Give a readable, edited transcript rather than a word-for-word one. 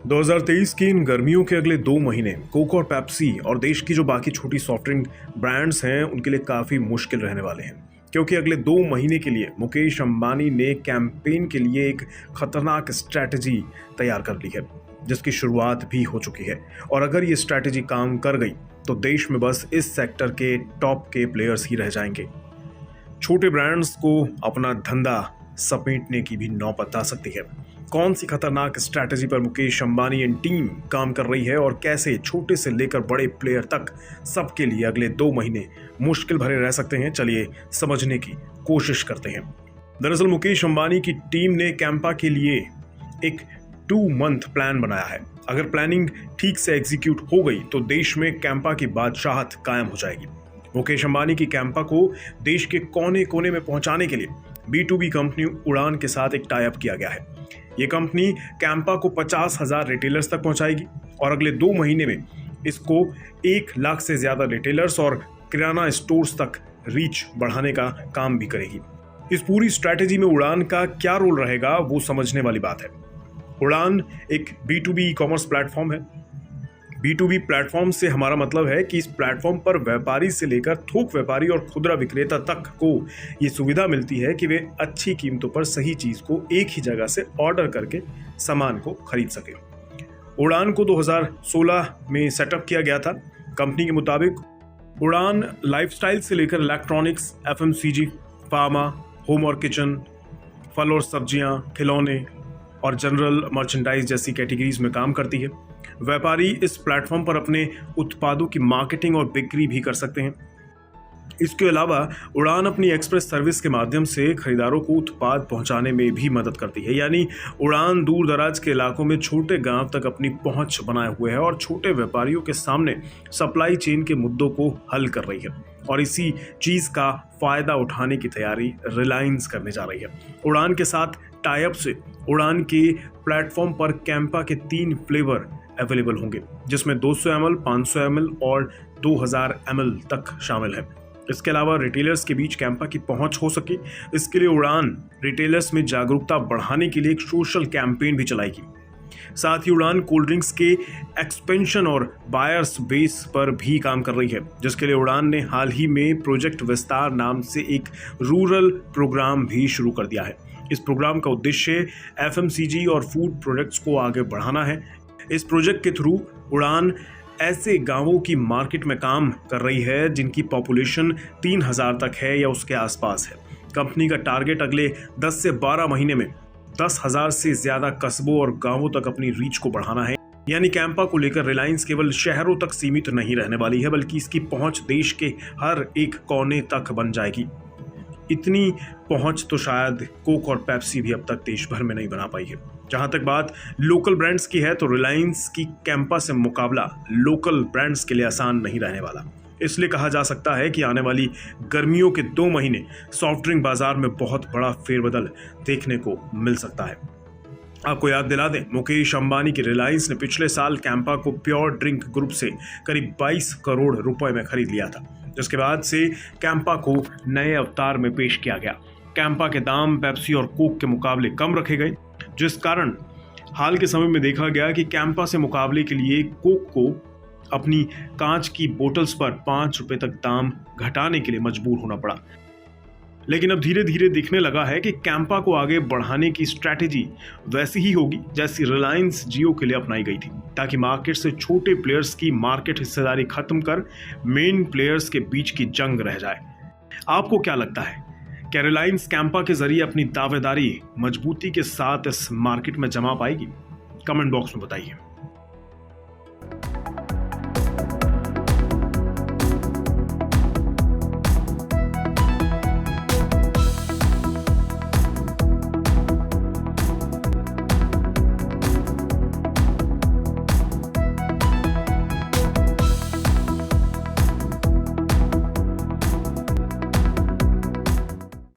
2023 की इन गर्मियों के अगले 2 महीने कोक और पेप्सी और देश की जो बाकी छोटी सॉफ्ट ड्रिंक ब्रांड्स हैं उनके लिए काफ़ी मुश्किल रहने वाले हैं, क्योंकि अगले 2 महीने के लिए मुकेश अंबानी ने कैंपेन के लिए एक खतरनाक स्ट्रैटेजी तैयार कर ली है, जिसकी शुरुआत भी हो चुकी है। और अगर ये स्ट्रैटेजी काम कर गई तो देश में बस इस सेक्टर के टॉप के प्लेयर्स ही रह जाएंगे। छोटे ब्रांड्स को अपना धंधा समेटने की भी नौबत आ सकती है। कौन सी खतरनाक स्ट्रैटेजी पर मुकेश अंबानी एंड टीम काम कर रही है और कैसे छोटे से लेकर बड़े प्लेयर तक सबके लिए अगले 2 महीने मुश्किल भरे रह सकते हैं, चलिए समझने की कोशिश करते हैं। दरअसल मुकेश अंबानी की टीम ने कैंपा के लिए एक 2 मंथ प्लान बनाया है। अगर प्लानिंग ठीक से एग्जीक्यूट हो गई तो देश में कैंपा की बादशाहत कायम हो जाएगी। मुकेश अंबानी की कैंपा को देश के कोने कोने में पहुंचाने के लिए B2B कंपनी उड़ान के साथ एक टाई अप किया गया है। ये कंपनी कैंपा को 50,000 रिटेलर्स तक पहुंचाएगी और अगले 2 महीने में इसको 1 लाख से ज्यादा रिटेलर्स और किराना स्टोर्स तक रीच बढ़ाने का काम भी करेगी। इस पूरी स्ट्रैटेजी में उड़ान का क्या रोल रहेगा वो समझने वाली बात है। उड़ान एक B2B ई कॉमर्स प्लेटफॉर्म है। B2B प्लेटफॉर्म से हमारा मतलब है कि इस प्लेटफॉर्म पर व्यापारी से लेकर थोक व्यापारी और खुदरा विक्रेता तक को ये सुविधा मिलती है कि वे अच्छी कीमतों पर सही चीज को एक ही जगह से ऑर्डर करके सामान को खरीद सके। उड़ान को 2016 में सेटअप किया गया था। कंपनी के मुताबिक उड़ान लाइफस्टाइल से लेकर इलेक्ट्रॉनिक्स, FMCG, फार्मा, होम और किचन, फल और सब्जियां, खिलौने और जनरल मर्चेंडाइज जैसी कैटेगरीज में काम करती है। व्यापारी इस प्लेटफॉर्म पर अपने उत्पादों की मार्केटिंग और बिक्री भी कर सकते हैं। इसके अलावा उड़ान अपनी एक्सप्रेस सर्विस के माध्यम से खरीदारों को उत्पाद पहुंचाने में भी मदद करती है। यानी उड़ान दूर दराज के इलाकों में छोटे गांव तक अपनी पहुंच बनाए हुए है और छोटे व्यापारियों के सामने सप्लाई चेन के मुद्दों को हल कर रही है। और इसी चीज का फायदा उठाने की तैयारी रिलायंस करने जा रही है। उड़ान के साथ टाई अप से उड़ान के प्लेटफॉर्म पर कैंपा के 3 फ्लेवर अवेलेबल होंगे, जिसमें 200 ml, 500 ml और 2000 ml तक शामिल है। इसके अलावा रिटेलर्स के बीच कैंपा की पहुंच हो सके, इसके लिए उड़ान रिटेलर्स में जागरूकता बढ़ाने के लिए एक सोशल कैंपेन भी चलाएगी। साथ ही उड़ान कोल्ड ड्रिंक्स के एक्सपेंशन और बायर्स बेस पर भी काम कर रही है, जिसके लिए उड़ान ने हाल ही में प्रोजेक्ट विस्तार नाम से एक रूरल प्रोग्राम भी शुरू कर दिया है। इस प्रोग्राम का उद्देश्य FMCG और फूड प्रोडक्ट्स को आगे बढ़ाना है। इस प्रोजेक्ट के थ्रू उड़ान ऐसे गांवों की मार्केट में काम कर रही है जिनकी पॉपुलेशन 3000 तक है या उसके आसपास है। कंपनी का टारगेट अगले 10 से 12 महीने में 10,000 से ज्यादा कस्बों और गांवों तक अपनी रीच को बढ़ाना है। यानी कैंपा को लेकर रिलायंस केवल शहरों तक सीमित नहीं रहने वाली है, बल्कि इसकी पहुंच देश के हर एक कोने तक बन जाएगी। इतनी पहुंच तो शायद कोक और पेप्सी भी अब तक देश भर में नहीं बना पाई है। जहां तक बात लोकल ब्रांड्स की है तो रिलायंस की कैंपा से मुकाबला लोकल ब्रांड्स के लिए आसान नहीं रहने वाला। इसलिए कहा जा सकता है कि आने वाली गर्मियों के 2 महीने सॉफ्ट ड्रिंक बाजार में बहुत बड़ा फेरबदल देखने को मिल सकता है। आपको याद दिला दें, मुकेश अंबानी की रिलायंस ने पिछले साल कैंपा को प्योर ड्रिंक ग्रुप से करीब 22 करोड़ रुपए में खरीद लिया था, जिसके बाद से कैंपा को नए अवतार में पेश किया गया। कैंपा के दाम पेप्सी और कोक के मुकाबले कम रखे गए, जिस कारण हाल के समय में देखा गया कि कैंपा से मुकाबले के लिए कोक को अपनी कांच की बोतल्स पर 5 रुपए तक दाम घटाने के लिए मजबूर होना पड़ा। लेकिन अब धीरे धीरे दिखने लगा है कि कैंपा को आगे बढ़ाने की स्ट्रैटेजी वैसी ही होगी जैसी रिलायंस जियो के लिए अपनाई गई थी, ताकि मार्केट से छोटे प्लेयर्स की मार्केट हिस्सेदारी खत्म कर मेन प्लेयर्स के बीच की जंग रह जाए। आपको क्या लगता है, क्या रिलायंस कैंपा के जरिए अपनी दावेदारी मजबूती के साथ इस मार्केट में जमा पाएगी? कमेंट बॉक्स में बताइए।